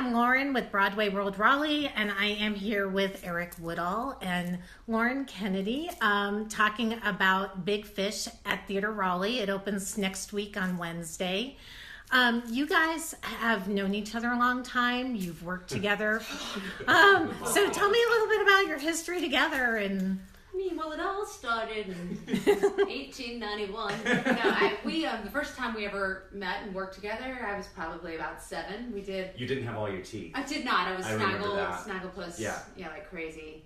I'm Lauren with Broadway World Raleigh, and I am here with Eric Woodall and Lauren Kennedy talking about Big Fish at Theatre Raleigh. It opens next week on Wednesday. You guys have known each other a long time. You've worked together. So tell me a little bit about your history together. And Well, it all started in 1891. The first time we ever met and worked together, I was probably about 7. We did. You didn't have all your teeth. I did not. I was Snagglepuss. Yeah, like crazy.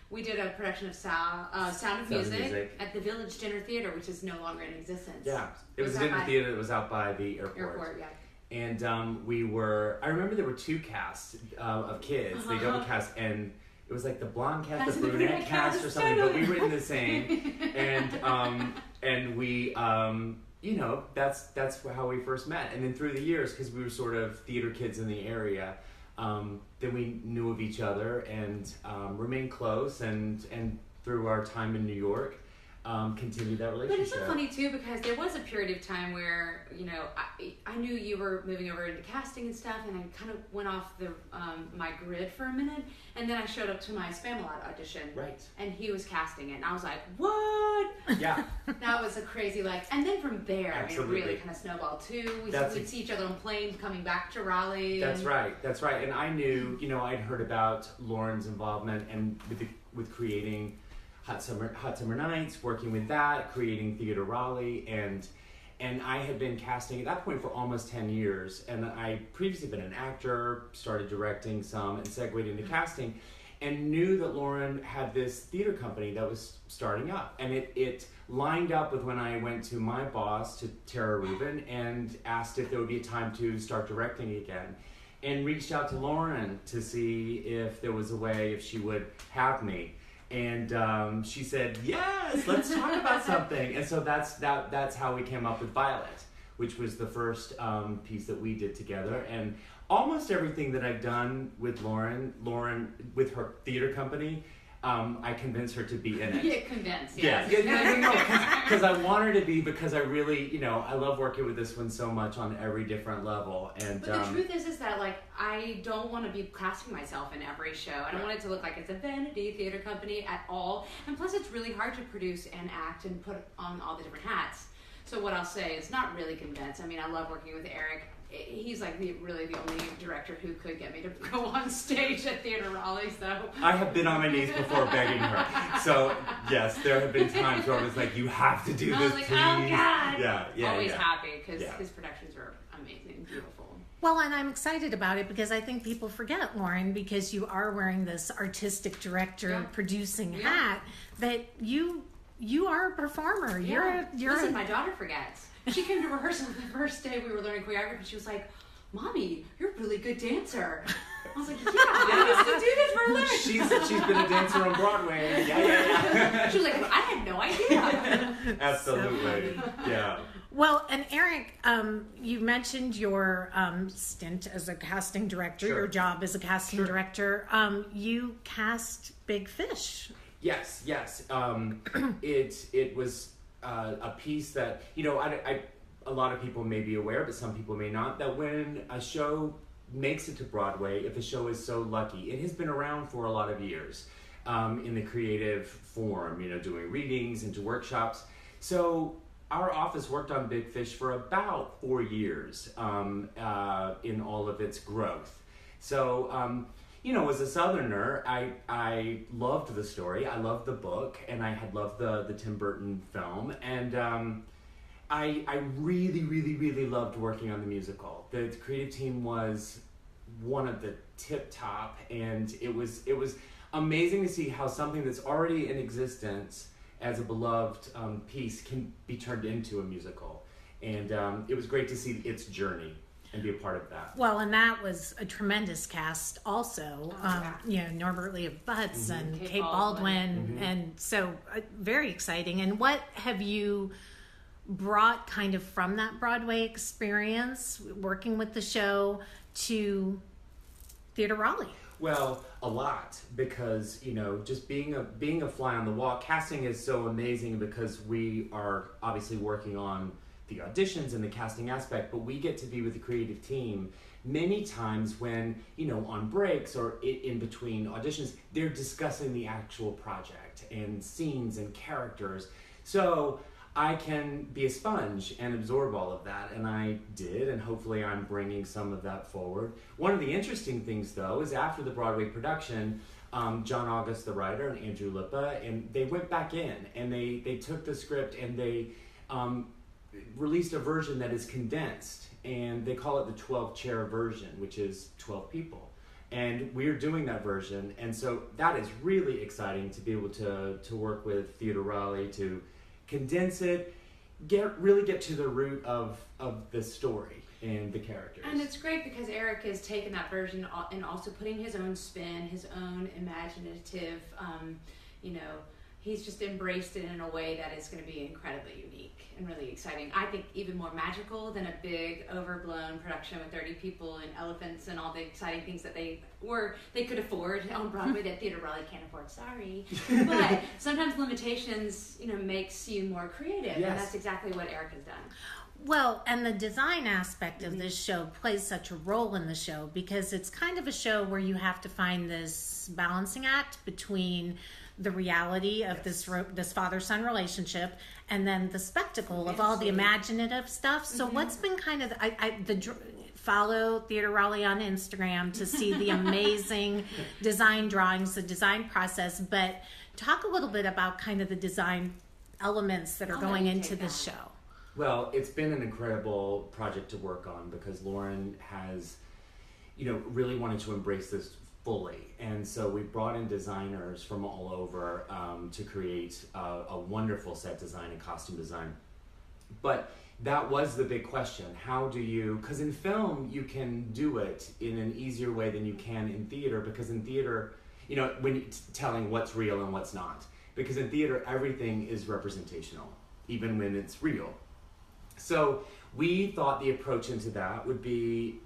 We did a production of Sound of Music at the Village Dinner Theater, which is no longer in existence. Yeah, it was a dinner theater that was out by the airport. Yeah. And I remember there were 2 casts of kids. They double cast, and it was like the blonde cast, the brunette cast or something, but we were in the same. And we, that's how we first met. And then through the years, because we were sort of theater kids in the area, then we knew of each other and remained close. And through our time in New York, continued that relationship. But it's so funny too, because there was a period of time where, I knew you were moving over into casting and stuff, and I kind of went off my grid for a minute, and then I showed up to my Spamalot audition. Right. And he was casting it, and I was like, what? Yeah. That was a crazy, and then from there, Absolutely. it really kind of snowballed too. We'd see each other on planes coming back to Raleigh. That's right. And I knew, I'd heard about Lauren's involvement and with creating Hot Summer Nights, working with that, creating Theatre Raleigh, and I had been casting at that point for almost 10 years, and I previously been an actor, started directing some, and segued into casting, and knew that Lauren had this theater company that was starting up, and it lined up with when I went to my boss, to Tara Rubin, and asked if there would be a time to start directing again, and reached out to Lauren to see if there was a way, if she would have me. And she said, yes, let's talk about something. And so that's how we came up with Violet, which was the first piece that we did together. And almost everything that I've done with Lauren with her theater company, I convinced her to be in it. Yeah, convinced, yeah. Because I want her to be, because I really, I love working with this one so much on every different level. And but the truth is that, I don't want to be casting myself in every show. I don't want it to look like it's a vanity theater company at all. And plus, it's really hard to produce and act and put on all the different hats. So what I'll say is not really convinced. I love working with Eric. He's really the only director who could get me to go on stage at Theatre Raleigh. So I have been on my knees before begging her. So yes, there have been times where I was like, "You have to do this, please." Oh God! Yeah. Always happy because his productions are amazing, beautiful. well, and I'm excited about it because I think people forget, Lauren, because you are wearing this artistic director producing hat, that you are a performer. Yeah. Listen, my daughter forgets. She came to rehearsal the first day we were learning choreography. She was like, "Mommy, you're a really good dancer." I was like, "Yeah, I used to do this for a living." She's been a dancer on Broadway. Yeah. She was like, "I had no idea." Absolutely. Yeah. Well, and Eric, you mentioned your stint as a casting director, your job as a casting director. You cast Big Fish. Yes. It was a piece that, a lot of people may be aware, but some people may not, that when a show makes it to Broadway, if a show is so lucky, it has been around for a lot of years in the creative form, doing readings and to workshops. So our office worked on Big Fish for about 4 years in all of its growth. So, as a Southerner, I loved the story, I loved the book, and I had loved the Tim Burton film, and I really, really, really loved working on the musical. The creative team was one of the tip top, and it was amazing to see how something that's already in existence as a beloved piece can be turned into a musical, and it was great to see its journey and be a part of that. Well, and that was a tremendous cast also. Norbert Lee of Butts and Kate Baldwin. And so very exciting. And what have you brought kind of from that Broadway experience, working with the show, to Theatre Raleigh? Well, a lot, because, just being a fly on the wall, casting is so amazing because we are obviously working on the auditions and the casting aspect, but we get to be with the creative team many times when, on breaks or in between auditions, they're discussing the actual project and scenes and characters. So I can be a sponge and absorb all of that, and I did, and hopefully I'm bringing some of that forward. One of the interesting things, though, is after the Broadway production, John August, the writer, and Andrew Lippa, and they went back in, and they took the script and they released a version that is condensed, and they call it the 12-chair version, which is 12 people. And we're doing that version, and so that is really exciting to be able to work with Theatre Raleigh to condense it, really get to the root of the story and the characters. And it's great because Eric has taken that version and also putting his own spin, his own imaginative, he's just embraced it in a way that is going to be incredibly unique and really exciting. I think even more magical than a big overblown production with 30 people and elephants and all the exciting things that they could afford on Broadway that Theatre Raleigh can't afford, sorry. But sometimes limitations, makes you more creative. Yes. And that's exactly what Eric has done. Well, and the design aspect of this show plays such a role in the show because it's kind of a show where you have to find this balancing act between the reality of this father-son relationship and then the spectacle of all the imaginative stuff. So what's been kind of follow Theatre Raleigh on Instagram to see the amazing design drawings, the design process, but talk a little bit about kind of the design elements that are going into this show. Well, it's been an incredible project to work on because Lauren has, really wanted to embrace this fully. And so we brought in designers from all over to create a wonderful set design and costume design. But that was the big question. How do you, because in film, you can do it in an easier way than you can in theater, because in theater, when you're telling what's real and what's not. Because in theater, everything is representational, even when it's real. So we thought the approach into that would be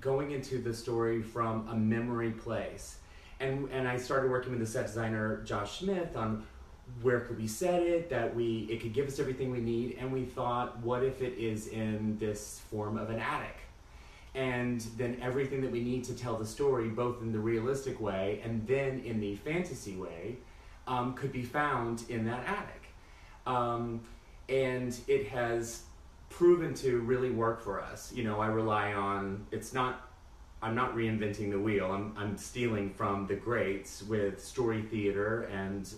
going into the story from a memory place. And I started working with the set designer, Josh Smith, on where could we set it, that it could give us everything we need. And we thought, what if it is in this form of an attic? And then everything that we need to tell the story, both in the realistic way and then in the fantasy way, could be found in that attic. And it has proven to really work for us. I rely on, I'm not reinventing the wheel. I'm stealing from the greats with Story Theater and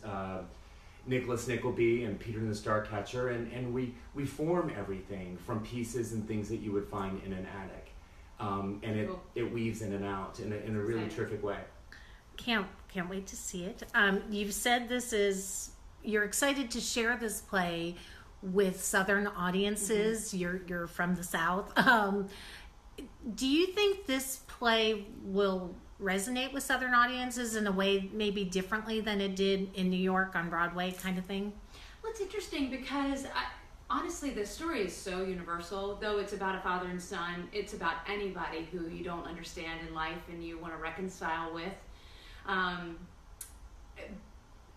Nicholas Nickleby and Peter and the Starcatcher, and we form everything from pieces and things that you would find in an attic. And it weaves in and out in a really terrific way. Can't wait to see it. You've said you're excited to share this play with Southern audiences. You're from the South. Do you think this play will resonate with Southern audiences in a way maybe differently than it did in New York on Broadway kind of thing? Well, it's interesting because honestly, the story is so universal. Though it's about a father and son, it's about anybody who you don't understand in life and you want to reconcile with.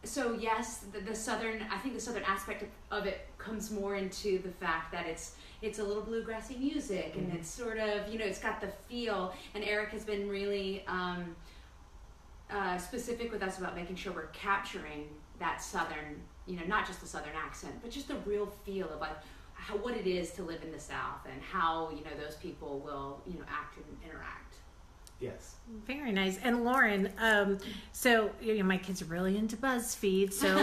So yes, the Southern aspect of it comes more into the fact that it's a little bluegrassy music, and it's sort of, it's got the feel, and Eric has been really specific with us about making sure we're capturing that Southern, not just the Southern accent, but just the real feel of what it is to live in the South and how, those people will, act and interact. Yes. Very nice. And Lauren, so my kids are really into BuzzFeed. So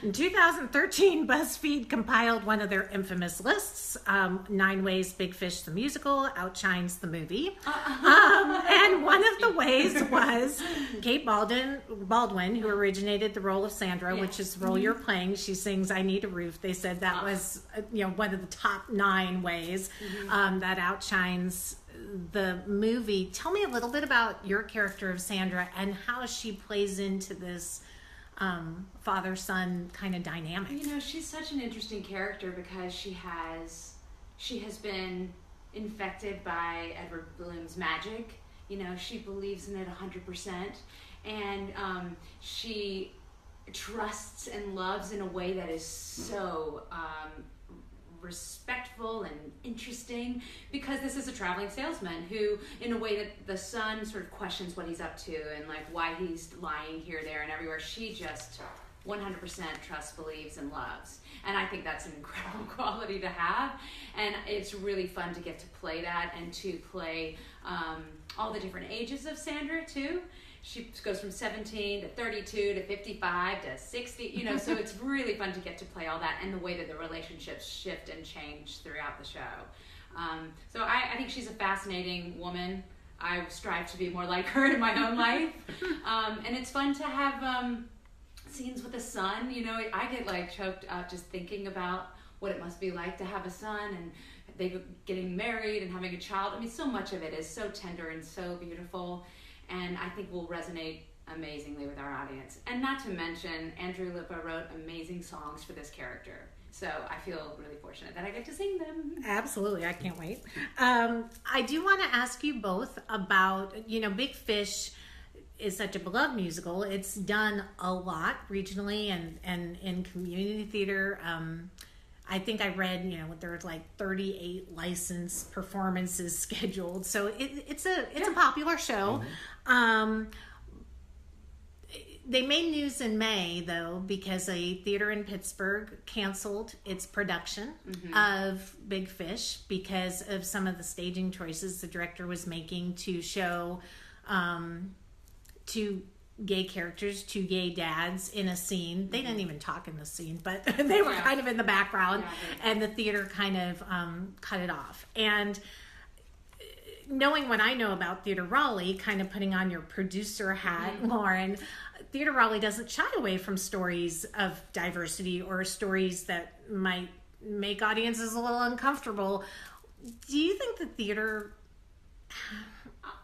in 2013, BuzzFeed compiled one of their infamous lists, 9 ways Big Fish the musical outshines the movie. And one of the ways was Kate Baldwin, who originated the role of Sandra, which is the role you're playing. She sings "I Need a Roof." They said that was one of the top 9 ways that outshines the movie. Tell me a little bit about your character of Sandra and how she plays into this father-son kind of dynamic. She's such an interesting character because she has been infected by Edward Bloom's magic. She believes in it 100%, and she trusts and loves in a way that is so respectful and interesting, because this is a traveling salesman who, in a way that the son sort of questions what he's up to and like why he's lying here, there, and everywhere. She just 100% trusts, believes, and loves. And I think that's an incredible quality to have. And it's really fun to get to play that and to play all the different ages of Sandra too. She goes from 17 to 32 to 55 to 60, you know, so it's really fun to get to play all that and the way that the relationships shift and change throughout the show. So I think she's a fascinating woman. I strive to be more like her in my own life. And it's fun to have scenes with a son. You know, I get like choked up just thinking about what it must be like to have a son and they getting married and having a child. I mean, so much of it is so tender and so beautiful, and I think will resonate amazingly with our audience. And not to mention, Andrew Lippa wrote amazing songs for this character. So I feel really fortunate that I get to sing them. Absolutely. I can't wait. I do want to ask you both about, you know, Big Fish is such a beloved musical. It's done a lot regionally and in community theater. I think I read, you know, there's like 38 licensed performances scheduled. So it's a popular show. Mm-hmm. They made news in May, though, because a theater in Pittsburgh canceled its production of Big Fish because of some of the staging choices the director was making to show two gay characters, two gay dads in a scene. They didn't even talk in the scene, but they were kind of in the background, and the theater kind of cut it off. And knowing what I know about Theatre Raleigh, kind of putting on your producer hat, Lauren, Theatre Raleigh doesn't shy away from stories of diversity or stories that might make audiences a little uncomfortable. Do you think the theater...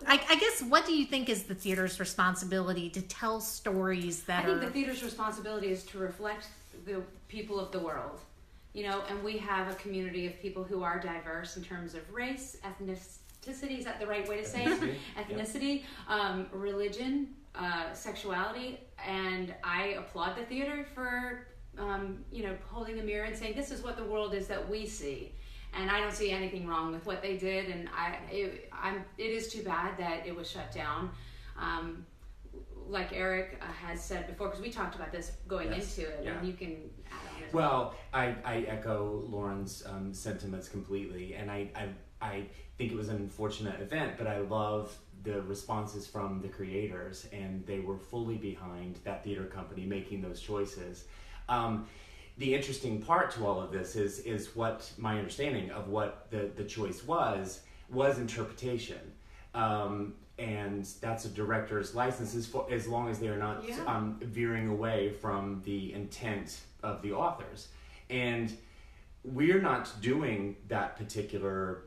I guess, what do you think is the theater's responsibility to tell stories that I think the theater's responsibility is to reflect the people of the world, you know, and we have a community of people who are diverse in terms of race, ethnicity, is that the right way to say it? Ethnicity, religion, sexuality, and I applaud the theater for, you know, holding a mirror and saying, this is what the world is that we see. And I don't see anything wrong with what they did, and it is too bad that it was shut down. Like Eric has said before, because we talked about this going into it, and you can add on as well. I echo Lauren's sentiments completely, and I think it was an unfortunate event, but I love the responses from the creators, and they were fully behind that theater company making those choices. The interesting part to all of this is what my understanding of what the choice was interpretation. And that's a director's license as long as they're not veering away from the intent of the authors. And we're not doing that particular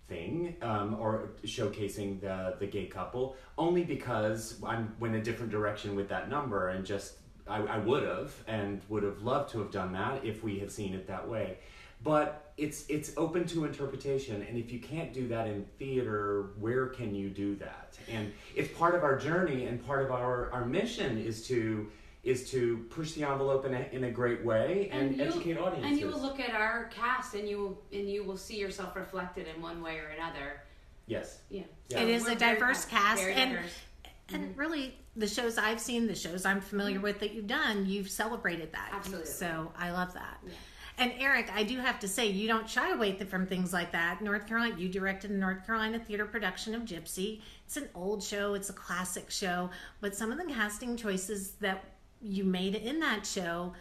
thing or showcasing the gay couple, only because I went a different direction with that number, and just I would have loved to have done that if we had seen it that way. But it's open to interpretation, and if you can't do that in theater, where can you do that? And it's part of our journey, and part of our mission is to push the envelope in a great way and educate audiences. And you will look at our cast, and you will see yourself reflected in one way or another. Yes. Yeah. It is a diverse cast, very diverse. And really, the shows I've seen, the shows I'm familiar with that you've done, you've celebrated that. Absolutely. So I love that. Yeah. And Eric, I do have to say, you don't shy away from things like that. North Carolina, you directed a North Carolina theater production of Gypsy. It's an old show. It's a classic show. But some of the casting choices that you made in that show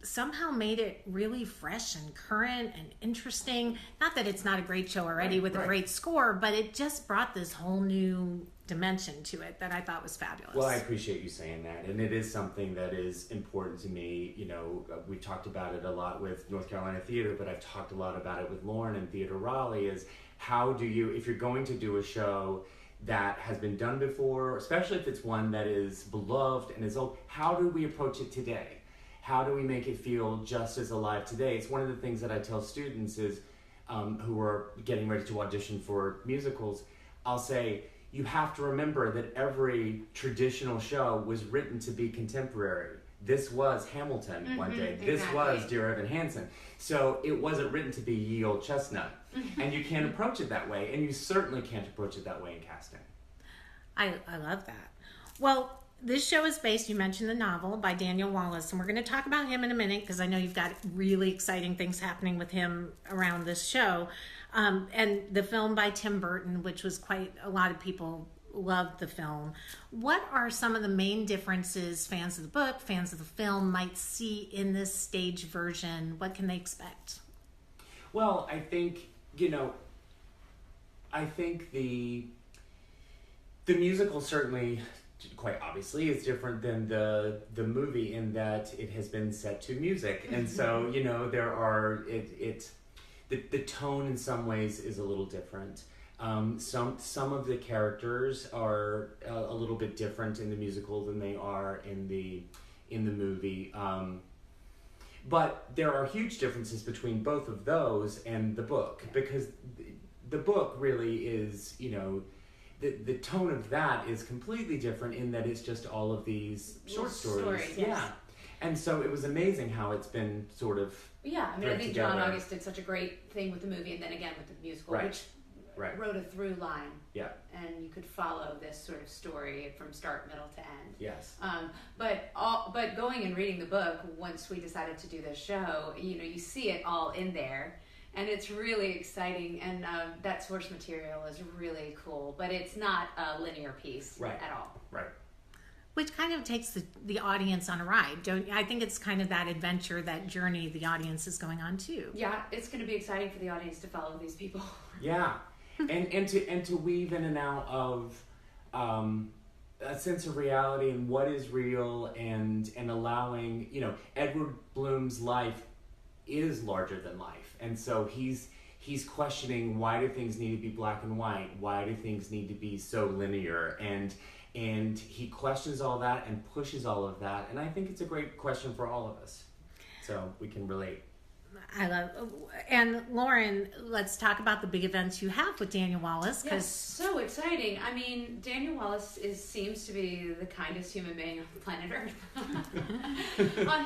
somehow made it really fresh and current and interesting. Not that it's not a great show already with a great score, but it just brought this whole new dimension to it that I thought was fabulous. Well, I appreciate you saying that, and it is something that is important to me. You know, we talked about it a lot with North Carolina Theater, but I've talked a lot about it with Lauren and Theatre Raleigh, is how do you, if you're going to do a show that has been done before, especially if it's one that is beloved and is old, how do we approach it today? How do we make it feel just as alive today? It's one of the things that I tell students is who are getting ready to audition for musicals. I'll say, you have to remember that every traditional show was written to be contemporary. this was Hamilton one day. This was Dear Evan Hansen. So it wasn't written to be Ye Old Chestnut. And you can't approach it that way. And you certainly can't approach it that way in casting. I love that. Well, this show is based, you mentioned the novel, by Daniel Wallace. And we're going to talk about him in a minute because I know you've got really exciting things happening with him around this show. And the film by Tim Burton, which was a lot of people loved the film. What are some of the main differences fans of the book, fans of the film might see in this stage version? What can they expect? Well, I think, the musical certainly, quite obviously, is different than the movie in that it has been set to music. And so, there are, the tone in some ways is a little different. Some of the characters are a little bit different in the musical than they are in the movie. But there are huge differences between both of those and the book, because the book really is, the tone of that is completely different in that it's just all of these short stories. Yeah. And so it was amazing how it's been sort of I think John August did such a great thing with the movie, and then again with the musical, which wrote a through line. Yeah. And you could follow this sort of story from start, middle to end. Yes. But going and reading the book, once we decided to do this show, you see it all in there. And it's really exciting, and that source material is really cool. But it's not a linear piece at all. Right. Which kind of takes the audience on a ride. I think it's kind of that adventure, that journey the audience is going on too. Yeah, it's going to be exciting for the audience to follow these people. Yeah, and to weave in and out of a sense of reality and what is real, and allowing, Edward Bloom's life is larger than life, and so he's questioning, why do things need to be black and white? Why do things need to be so linear? And he questions all that and pushes all of that. And I think it's a great question for all of us. So we can relate. And Lauren, let's talk about the big events you have with Daniel Wallace. Yes, so exciting. I mean, Daniel Wallace seems to be the kindest human being on planet Earth.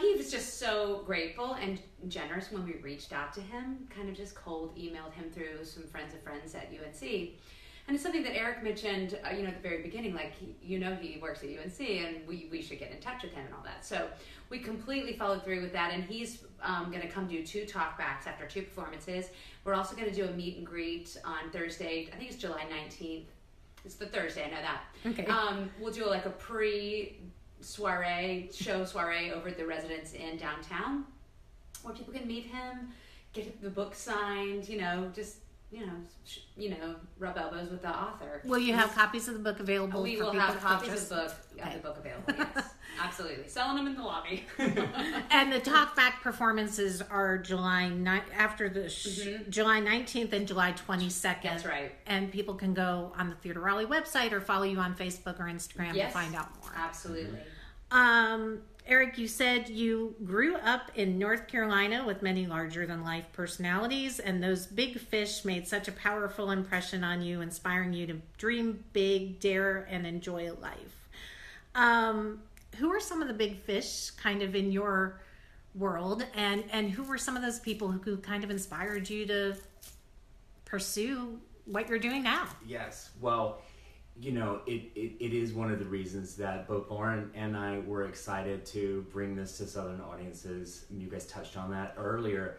He was just so grateful and generous when we reached out to him, kind of just cold emailed him through some friends of friends at UNC. And it's something that Eric mentioned, at the very beginning, like, he works at UNC and we should get in touch with him and all that. So we completely followed through with that, and he's going to come do 2 talkbacks after 2 performances. We're also going to do a meet and greet on Thursday. I think it's July 19th. It's the Thursday, I know that. Okay. We'll do like a pre-soiree, show soiree over at the Residence Inn downtown, where people can meet him, get the book signed, just... rub elbows with the author. Will you have copies of the book available? We will have copies of the book available, yes. Absolutely. Selling them in the lobby. And the talkback performances are July 19th and July 22nd. That's right. And people can go on the Theatre Raleigh website or follow you on Facebook or Instagram to find out more. Absolutely. Eric, you said you grew up in North Carolina with many larger-than-life personalities, and those big fish made such a powerful impression on you, inspiring you to dream big, dare, and enjoy life. Who are some of the big fish kind of in your world, and who were some of those people who kind of inspired you to pursue what you're doing now? Yes, well... it is one of the reasons that both Lauren and I were excited to bring this to Southern audiences. You guys touched on that earlier,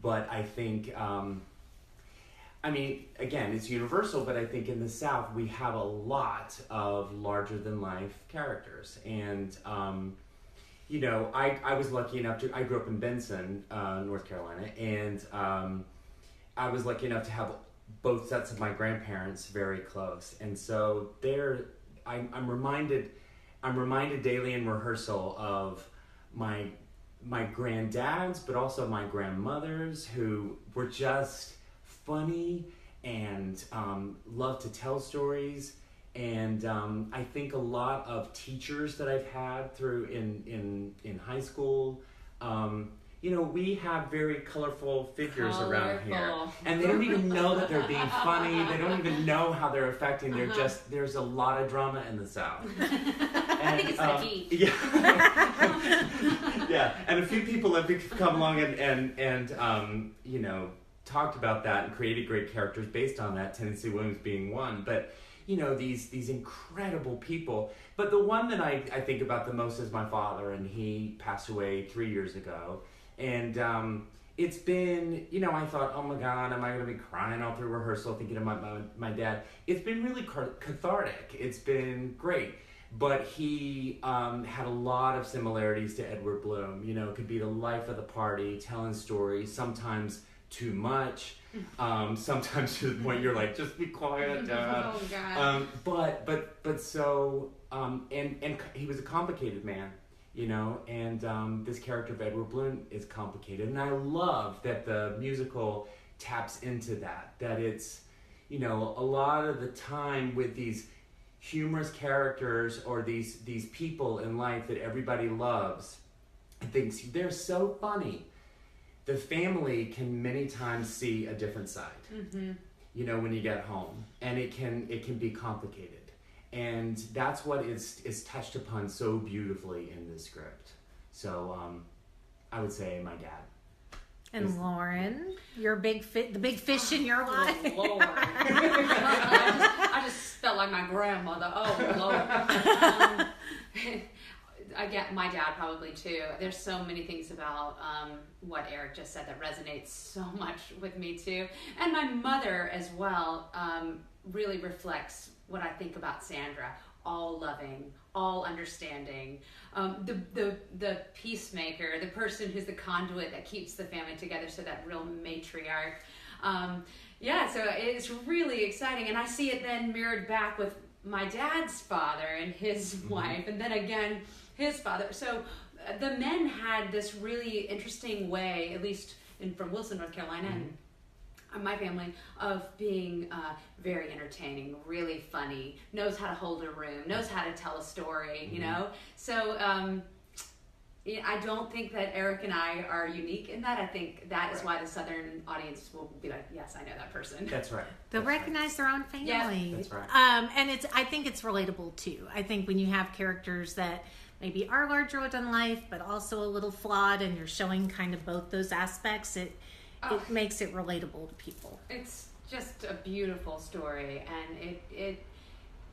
but I think, again, it's universal, but I think in the South we have a lot of larger-than-life characters. And, I was lucky enough I grew up in Benson, North Carolina, and I was lucky enough to have both sets of my grandparents very close, and so I'm reminded daily in rehearsal of my granddads, but also my grandmothers, who were just funny and loved to tell stories. And I think a lot of teachers that I've had through in high school. We have very colorful figures around here, and they don't even know that they're being funny. They don't even know how they're affecting. There's a lot of drama in the South, I think it's the heat. Yeah. Yeah, and a few people have come along and you know, talked about that and created great characters based on that, Tennessee Williams being one. But, you know, these incredible people. But the one that I think about the most is my father, and he passed away 3 years ago. And it's been, you know, I thought, oh my God, am I going to be crying all through rehearsal thinking of my dad? It's been really cathartic. It's been great. But he had a lot of similarities to Edward Bloom. You know, could be the life of the party, telling stories, sometimes too much, sometimes to the point you're like, just be quiet, Dad. Oh God. But so, and he was a complicated man, you know, and this character of Edward Bloom is complicated. And I love that the musical taps into that it's, you know, a lot of the time with these humorous characters or these people in life that everybody loves and thinks they're so funny, the family can many times see a different side, you know, when you get home, and it can be complicated, and that's what is touched upon so beautifully in this script. So I would say my dad. And Lauren, your the big fish in your life. Oh, Lord. I just felt like my grandmother. Oh, Lord. I get my dad probably too. There's so many things about what Eric just said that resonates so much with me too. And my mother as well really reflects what I think about Sandra. All loving, all understanding, the peacemaker, the person who's the conduit that keeps the family together, so that real matriarch. Yeah, so it's really exciting, and I see it then mirrored back with my dad's father and his wife, and then again his father. So the men had this really interesting way, at least from Wilson, North Carolina, and my family, of being very entertaining, really funny, knows how to hold a room, knows how to tell a story, you know? So I don't think that Eric and I are unique in that. I think that is why the Southern audience will be like, yes, I know that person. That's right. They'll recognize their own family. Yeah. That's right. And I think it's relatable too. I think when you have characters that maybe are larger than life, but also a little flawed, and you're showing kind of both those aspects, it makes it relatable to people. It's just a beautiful story, and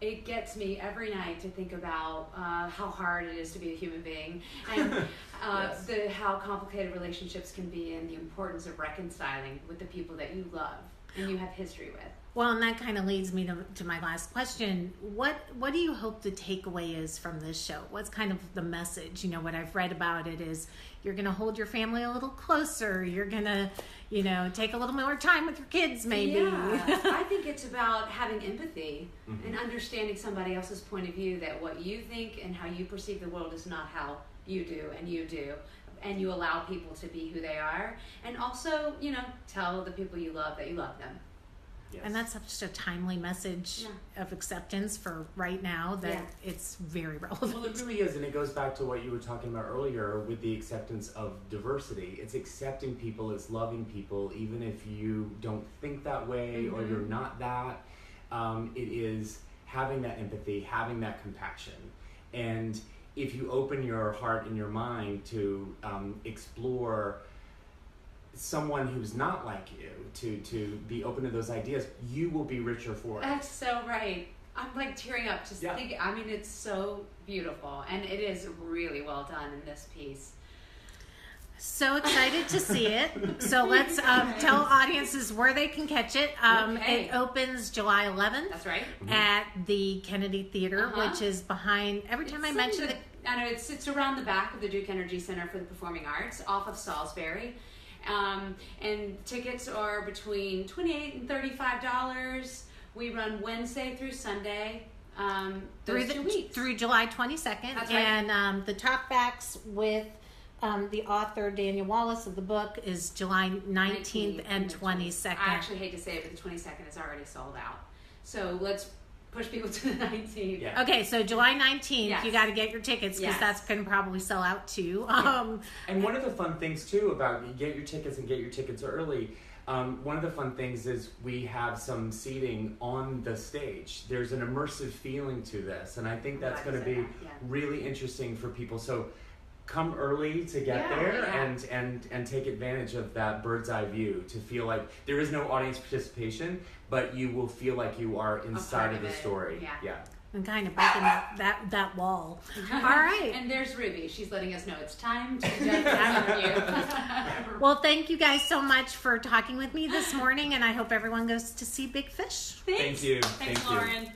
it gets me every night to think about how hard it is to be a human being, and how complicated relationships can be, and the importance of reconciling with the people that you love and you have history with. Well, and that kind of leads me to my last question. What do you hope the takeaway is from this show? What's kind of the message? You know, what I've read about it is you're going to hold your family a little closer. You're going to, you know, take a little more time with your kids, maybe. Yeah, I think it's about having empathy and understanding somebody else's point of view, that what you think and how you perceive the world is not how you do, and you allow people to be who they are, and also, you know, tell the people you love that you love them. Yes. And that's such a timely message of acceptance for right now that it's very relevant. Well, it really is, and it goes back to what you were talking about earlier with the acceptance of diversity. It's accepting people, it's loving people, even if you don't think that way or you're not that. It is having that empathy, having that compassion. And if you open your heart and your mind to explore someone who's not like you, to be open to those ideas, you will be richer for it. That's so right. I'm like tearing up just thinking. I mean, it's so beautiful, and it is really well done in this piece. So excited to see it. So let's tell audiences where they can catch it. It opens July 11th. That's right. At the Kennedy Theater, which is behind, every time I mention it. I know, it's around the back of the Duke Energy Center for the Performing Arts, off of Salisbury. And tickets are between $28 and $35. We run Wednesday through Sunday, those 2 weeks. Through July 22nd. That's right. And the talkbacks with the author, Daniel Wallace, of the book is July 19th and 22nd. I actually hate to say it, but the 22nd is already sold out. So let's push people to the 19th. Yeah. Okay, so July 19th, Yes. you got to get your tickets because that's going to probably sell out too. And one of the fun things too about get your tickets early, one of the fun things is we have some seating on the stage. There's an immersive feeling to this, and I think that's going to be really interesting for people. So come early to get there and take advantage of that bird's eye view to feel like there is no audience participation, but you will feel like you are inside of the story. Yeah. And kind of breaking that wall. All right. And there's Ruby. She's letting us know it's time to judge you. Well, thank you guys so much for talking with me this morning, and I hope everyone goes to see Big Fish. Thanks. Thank you. Thanks, Lauren.